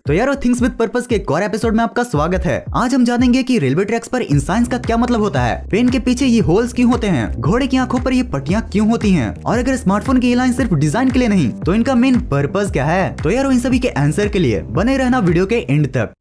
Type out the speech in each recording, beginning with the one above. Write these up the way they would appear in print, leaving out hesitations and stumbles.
तो यारो things with purpose के एक और एपिसोड में आपका स्वागत है। आज हम जानेंगे कि रेलवे ट्रैक्स पर इन साइंस का क्या मतलब होता है, पेन के पीछे ये होल्स क्यों होते हैं, घोड़े की आंखों पर ये पट्टियां क्यों होती हैं, और अगर स्मार्टफोन की ये लाइन सिर्फ डिजाइन के लिए नहीं तो इनका मेन पर्पस क्या है। तो यारो इन सभी के आंसर के लिए बने रहना वीडियो के एंड तक।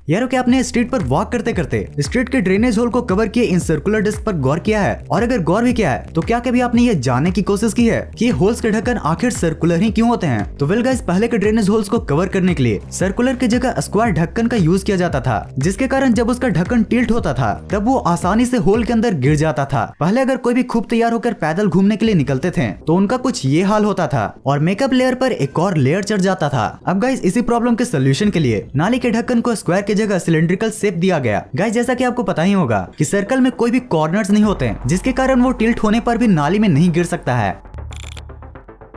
यारो क्या आपने स्ट्रीट पर वॉक करते करते स्ट्रीट के ड्रेनेज होल को कवर किए इन सर्कुलर डिस्क पर गौर किया है, और अगर गौर भी किया है तो क्या कभी आपने ये जानने की कोशिश की है कि ये होल्स के ढक्कन आखिर सर्कुलर ही क्यों होते हैं। तो वेल गाइस, पहले के ड्रेनेज होल्स को कवर करने के लिए सर्कुलर की जगह स्क्वायर ढक्कन का यूज किया जाता था, जिसके कारण जब उसका ढक्कन टिल्ट होता था तब वो आसानी से होल के अंदर गिर जाता था। पहले अगर कोई भी खूब तैयार होकर पैदल घूमने के लिए निकलते थे तो उनका कुछ ये हाल होता था और मेकअप लेयर पर एक और लेयर चढ़ जाता था। अब गाइस, इसी प्रॉब्लम के सोल्यूशन के लिए नाली के ढक्कन को स्क्वायर की जगह सिलेंड्रिकल शेप दिया गया। गाइस, जैसा कि आपको पता ही होगा कि सर्कल में कोई भी कॉर्नर्स नहीं होते हैं, जिसके कारण वो टिल्ट होने पर भी नाली में नहीं गिर सकता है।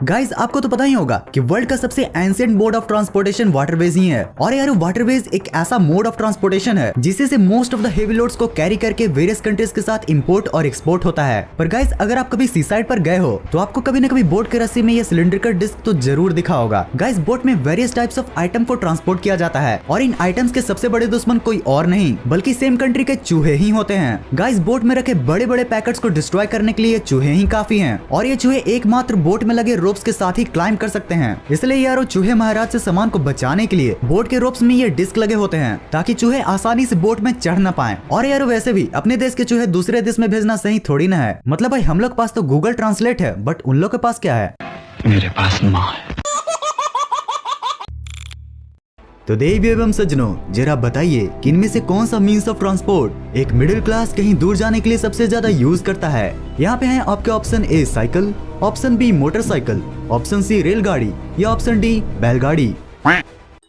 गाइस, आपको तो पता ही होगा कि वर्ल्ड का सबसे ancient mode of transportation waterways ही है, और यार वाटरवेज एक ऐसा मोड ऑफ ट्रांसपोर्टेशन है जिससे से most of the heavy loads को कैरी करके वेरियस कंट्रीज के साथ इंपोर्ट और एक्सपोर्ट होता है। पर गाइस, अगर आप कभी सी साइड पर गए हो तो आपको कभी न कभी बोट के रस्सी में ये सिलेंड्रिकल डिस्क तो जरूर दिखा होगा। गाइस, बोट में वेरियस टाइप्स ऑफ आइटम को ट्रांसपोर्ट किया जाता है, और इन आइटम्स के सबसे बड़े दुश्मन कोई और नहीं बल्कि सेम कंट्री के चूहे ही होते हैं। गाइस, बोट में रखे बड़े बड़े पैकेट्स को डिस्ट्रॉय करने के लिए चूहे ही काफी हैं, और ये चूहे एकमात्र बोट में लगे रोप्स के साथ ही कर सकते हैं। इसलिए यारो चूहे महाराज से सामान को बचाने के लिए बोट के रोप्स में ये डिस्क लगे होते हैं ताकि चूहे आसानी से बोट में चढ़ न पाएं। और यारो वैसे भी अपने देश के चूहे दूसरे देश में भेजना सही थोड़ी ना है। मतलब भाई, हम लोग के पास तो गूगल ट्रांसलेट है, बट उन लोग के पास क्या है? मेरे पास माँ है। तो देवी एवं सज्जनों, जरा बताइए कि इनमें से कौन सा मीन्स ऑफ ट्रांसपोर्ट एक मिडिल क्लास कहीं दूर जाने के लिए सबसे ज्यादा यूज करता है। यहाँ पे हैं आपके option A cycle, option B motorcycle, option C रेलगाड़ी या ऑप्शन डी बैलगाड़ी।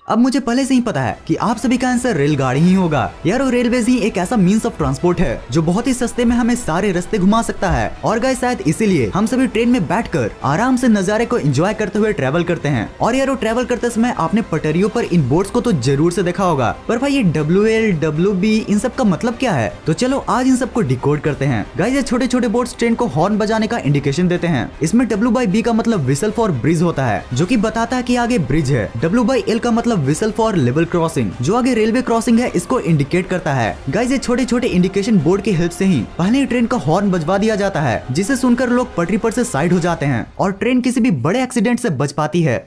अब मुझे पहले से ही पता है कि आप सभी का आंसर रेलगाड़ी ही होगा। यारो रेलवेज ही एक ऐसा मीन्स ऑफ ट्रांसपोर्ट है जो बहुत ही सस्ते में हमें सारे रास्ते घुमा सकता है, और गाइस शायद इसीलिए हम सभी ट्रेन में बैठकर आराम से नजारे को एंजॉय करते हुए ट्रैवल करते हैं। और यारो ट्रैवल करते समय आपने पटरियों पर इन बोर्ड्स को तो जरूर से देखा होगा, पर भाई ये WL, WB इन सब का मतलब क्या है? तो चलो आज इन सबको डिकोड करते हैं। गाइस, ये छोटे छोटे बोर्ड्स ट्रेन को हॉर्न बजाने का इंडिकेशन देते हैं। इसमें W/B का मतलब विसल फॉर ब्रिज होता है, जो की बताता है की आगे ब्रिज है। W/L का मतलब विसल फॉर लेवल क्रॉसिंग, जो आगे रेलवे क्रॉसिंग है इसको इंडिकेट करता है। गाइस, ये छोटे छोटे इंडिकेशन बोर्ड की हेल्प से ही पहले ट्रेन का हॉर्न बजवा दिया जाता है, जिसे सुनकर लोग पटरी पर से साइड हो जाते हैं और ट्रेन किसी भी बड़े एक्सीडेंट से बच पाती है।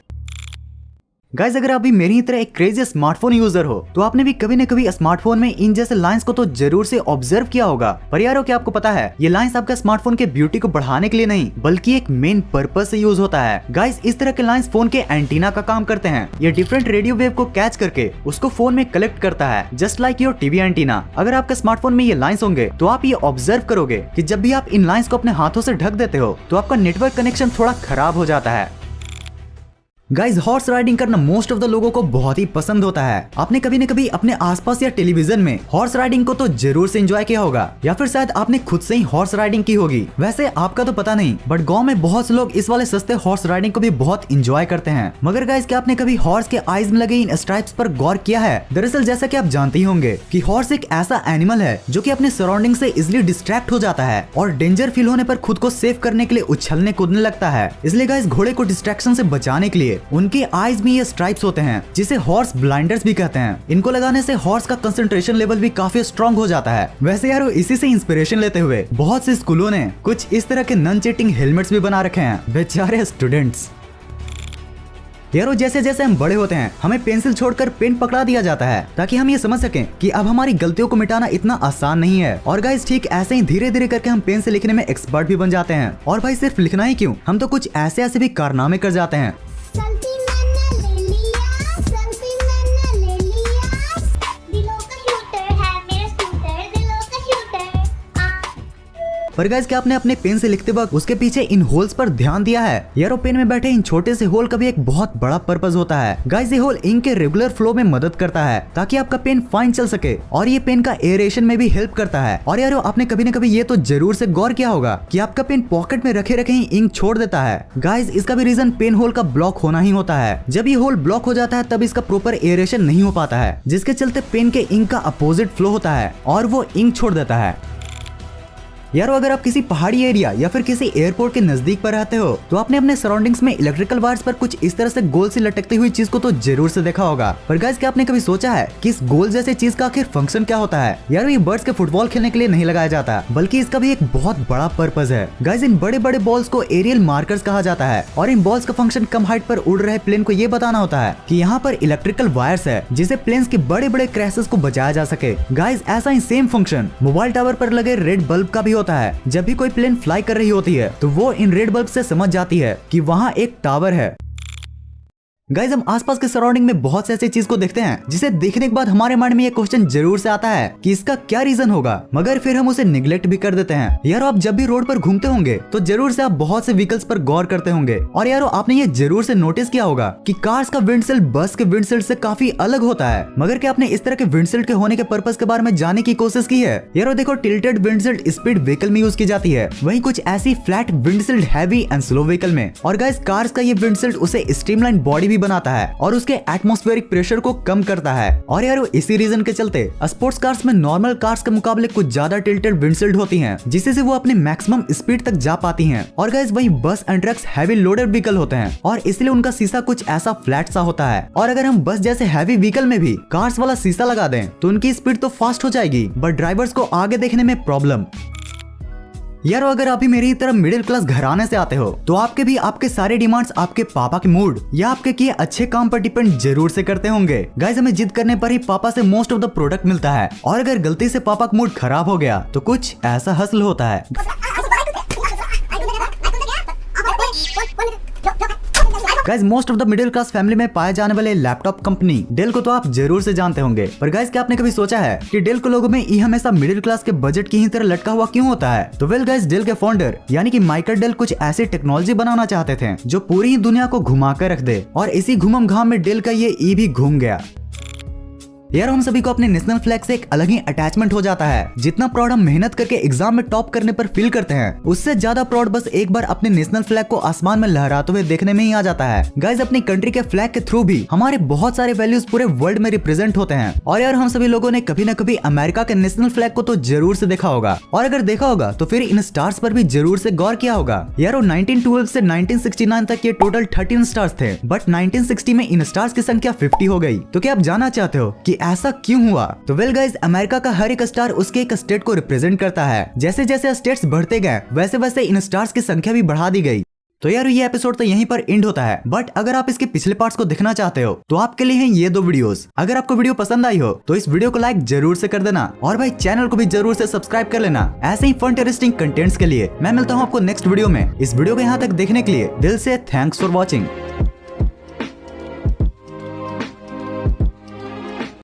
गाइस, अगर आप भी मेरी तरह एक क्रेजी स्मार्टफोन यूजर हो तो आपने भी कभी न कभी स्मार्टफोन में इन जैसे लाइंस को तो जरूर से ऑब्जर्व किया होगा। पर यारो क्या आपको पता है, ये लाइंस आपका स्मार्टफोन के ब्यूटी को बढ़ाने के लिए नहीं बल्कि एक मेन पर्पस से यूज होता है। गाइस, इस तरह के लाइंस फोन के एंटीना का काम करते हैं। ये डिफरेंट रेडियो वेव को कैच करके उसको फोन में कलेक्ट करता है, just like your TV antenna. अगर आपके स्मार्टफोन में ये लाइंस होंगे तो आप ये ऑब्जर्व करोगे कि जब भी आप इन लाइंस को अपने हाथों से ढक देते हो तो आपका नेटवर्क कनेक्शन थोड़ा खराब हो जाता है। गाइस, हॉर्स राइडिंग करना मोस्ट ऑफ द लोगों को बहुत ही पसंद होता है। आपने कभी न कभी अपने आसपास या टेलीविजन में हॉर्स राइडिंग को तो जरूर से एंजॉय किया होगा, या फिर शायद आपने खुद से ही हॉर्स राइडिंग की होगी। वैसे आपका तो पता नहीं, बट गांव में बहुत से लोग इस वाले सस्ते हॉर्स राइडिंग को भी बहुत एंजॉय करते हैं। मगर गाइस, क्या आपने कभी हॉर्स के आईज में लगे इन स्ट्राइप्स पर गौर किया है? दरअसल जैसा कि आप जानते ही होंगे कि हॉर्स एक ऐसा एनिमल है जो कि अपने सराउंडिंग से इजिली डिस्ट्रैक्ट हो जाता है और डेंजर फील होने पर खुद को सेव करने के लिए उछलने कूदने लगता है। इसलिए गाइस, घोड़े को डिस्ट्रैक्शन से बचाने के लिए उनके आईज में ये स्ट्राइप्स होते हैं, जिसे हॉर्स ब्लाइंडर्स भी कहते हैं। इनको लगाने से हॉर्स का कंसंट्रेशन लेवल भी काफी स्ट्रांग हो जाता है। वैसे यारो, इसी से इंस्पिरेशन लेते हुए बहुत से स्कूलों ने कुछ इस तरह के नॉन चीटिंग हेलमेट्स भी बना रखे हैं, बेचारे स्टूडेंट्स। यारो, जैसे जैसे हम बड़े होते हैं हमें पेंसिल छोड़कर पेन पकड़ा दिया जाता है ताकि हम ये समझ सकें कि अब हमारी गलतियों को मिटाना इतना आसान नहीं है। और गाइस, ठीक ऐसे ही धीरे धीरे करके हम पेन से लिखने में एक्सपर्ट भी बन जाते हैं। और भाई, सिर्फ लिखना ही क्यों, हम तो कुछ ऐसे ऐसे भी कारनामे कर जाते हैं। पर गाइस, क्या आपने अपने पेन से लिखते वक्त उसके पीछे इन होल्स पर ध्यान दिया है? यारो, पेन में बैठे इन छोटे से होल का भी एक बहुत बड़ा पर्पस होता है। गाइस, ये होल इंक के रेगुलर फ्लो में मदद करता है ताकि आपका पेन फाइन चल सके, और ये पेन का एरेशन में भी हेल्प करता है। और यारो, आपने कभी न कभी ये तो जरूर से गौर किया होगा कि आपका पेन पॉकेट में रखे रखे ही इंक छोड़ देता है। गाइस, इसका भी रीजन पेन होल का ब्लॉक होना ही होता है। जब ये होल ब्लॉक हो जाता है तब इसका प्रॉपर एरेशन नहीं हो पाता है, जिसके चलते पेन के इंक का अपोजिट फ्लो होता है और वो इंक छोड़ देता है। यार अगर आप किसी पहाड़ी एरिया या फिर किसी एयरपोर्ट के नजदीक पर रहते हो तो आपने अपने सराउंडिंग्स में इलेक्ट्रिकल वायर्स पर कुछ इस तरह से गोल से लटकती हुई चीज को तो जरूर से देखा होगा। पर गाइस क्या आपने कभी सोचा है कि इस गोल जैसे चीज का आखिर फंक्शन क्या होता है? यार ये बर्ड्स के फुटबॉल खेलने के लिए नहीं लगाया जाता, बल्कि इसका भी एक बहुत बड़ा पर्पज है। गाइस इन बड़े बड़े बॉल्स को एरियल मार्कर्स कहा जाता है और इन बॉल्स का फंक्शन कम हाइट पर उड़ रहे प्लेन को ये बताना होता है कि यहाँ पर इलेक्ट्रिकल वायर्स है जिसे प्लेन्स के बड़े बड़े क्रैशेस को बचाया जा सके। गाइस ऐसा ही सेम फंक्शन मोबाइल टावर पर लगे रेड बल्ब का भी होता है। जब भी कोई प्लेन फ्लाई कर रही होती है तो वो इन रेड बल्ब से समझ जाती है कि वहाँ एक टावर है। गाइज हम आसपास के सराउंडिंग में बहुत से ऐसी चीज को देखते हैं जिसे देखने के बाद हमारे माइंड में ये क्वेश्चन जरूर से आता है कि इसका क्या रीजन होगा, मगर फिर हम उसे निगलेक्ट भी कर देते हैं। यारो आप जब भी रोड पर घूमते होंगे तो जरूर से आप बहुत से व्हीकल्स पर गौर करते होंगे और यारो आपने ये जरूर से नोटिस किया होगा कि कार्स का विंडशील्ड बस के विंडशील्ड से काफी अलग होता है। मगर क्या आपने इस तरह के विंडशील्ड के होने के पर्पस के बारे में जानने की कोशिश की है? यारो देखो टिल्टेड विंडशील्ड स्पीड व्हीकल में यूज की जाती है, वहीं कुछ ऐसी flat windshield heavy and slow vehicle में। और गाइस कार्स का ये विंडशील्ड उसे स्ट्रीमलाइन बॉडी भी बनाता है और उसके एटमॉस्फेरिक प्रेशर को कम करता है। और यार इसी रीजन के चलते स्पोर्ट्स कार्स में नॉर्मल कार्स के मुकाबले कुछ ज्यादा टिल्टेड विंडशील्ड होती हैं, जिससे से वो अपने मैक्सिमम स्पीड तक जा पाती हैं। और गाइस वही बस and trucks heavy loaded vehicle होते हैं और इसलिए उनका शीशा कुछ ऐसा फ्लैट सा होता है। और अगर हम बस जैसे हैवी व्हीकल में भी कार्स वाला शीशा लगा दें तो उनकी स्पीड तो फास्ट हो जाएगी, बट ड्राइवर्स को आगे देखने में प्रॉब्लम। यार अगर आप भी मेरी तरह मिडिल क्लास घराने से आते हो तो आपके भी आपके सारे डिमांड्स आपके पापा के मूड या आपके किए अच्छे काम पर डिपेंड जरूर से करते होंगे। गाइस हमें जिद करने पर ही पापा से मोस्ट ऑफ द प्रोडक्ट मिलता है और अगर गलती से पापा का मूड खराब हो गया तो कुछ ऐसा हसल होता है। Guys most of the middle class family में पाए जाने वाले लैपटॉप कंपनी डेल को तो आप जरूर से जानते होंगे। पर गाइस क्या आपने कभी सोचा है कि डेल के लोगों में ये हमेशा मिडिल क्लास के बजट की ही तरह लटका हुआ क्यों होता है? तो वेल गाइस डेल के फाउंडर यानी कि माइकल डेल कुछ ऐसी टेक्नोलॉजी बनाना चाहते थे जो पूरी ही दुनिया को घुमा कर रख दे, और इसी घुमम घाम में डेल का ये ई भी घूम गया। यार हम सभी को अपने नेशनल फ्लैग से एक अलग ही अटैचमेंट हो जाता है। जितना प्राउड हम मेहनत करके एग्जाम में टॉप करने पर फील करते हैं, उससे ज्यादा प्राउड बस एक बार अपने नेशनल फ्लैग को आसमान में लहराते हुए देखने में ही आ जाता है। गाइस अपनी कंट्री के फ्लैग के थ्रू भी हमारे बहुत सारे वैल्यूज पूरे वर्ल्ड में रिप्रेजेंट होते हैं। और यार हम सभी लोगों ने कभी न कभी अमेरिका के नेशनल फ्लैग को तो जरूर से देखा होगा, और अगर देखा होगा तो फिर इन स्टार्स पर भी जरूर से गौर किया होगा। यार 1912 से 1969 तक ये टोटल 13 स्टार्स थे, बट 1960 में इन स्टार्स की संख्या 50 हो गई। तो क्या आप जानना चाहते हो कि ऐसा क्यों हुआ? तो वेल गाइस अमेरिका का हर एक स्टार उसके एक स्टेट को रिप्रेजेंट करता है। जैसे जैसे स्टेट्स बढ़ते गए वैसे वैसे इन स्टार्स की संख्या भी बढ़ा दी गई। तो यार ये एपिसोड तो यहीं पर एंड होता है, बट अगर आप इसके पिछले पार्ट्स को देखना चाहते हो तो आपके लिए हैं ये 2 वीडियोस। अगर आपको वीडियो पसंद आई हो तो इस वीडियो को लाइक जरूर से कर देना, और भाई चैनल को भी जरूर से सब्सक्राइब कर लेना ऐसे ही फन इंटरेस्टिंग कंटेंट्स के लिए। मैं मिलता हूँ आपको नेक्स्ट वीडियो में। इस वीडियो को यहाँ तक देखने के लिए दिल से थैंक्स फॉर वॉचिंग।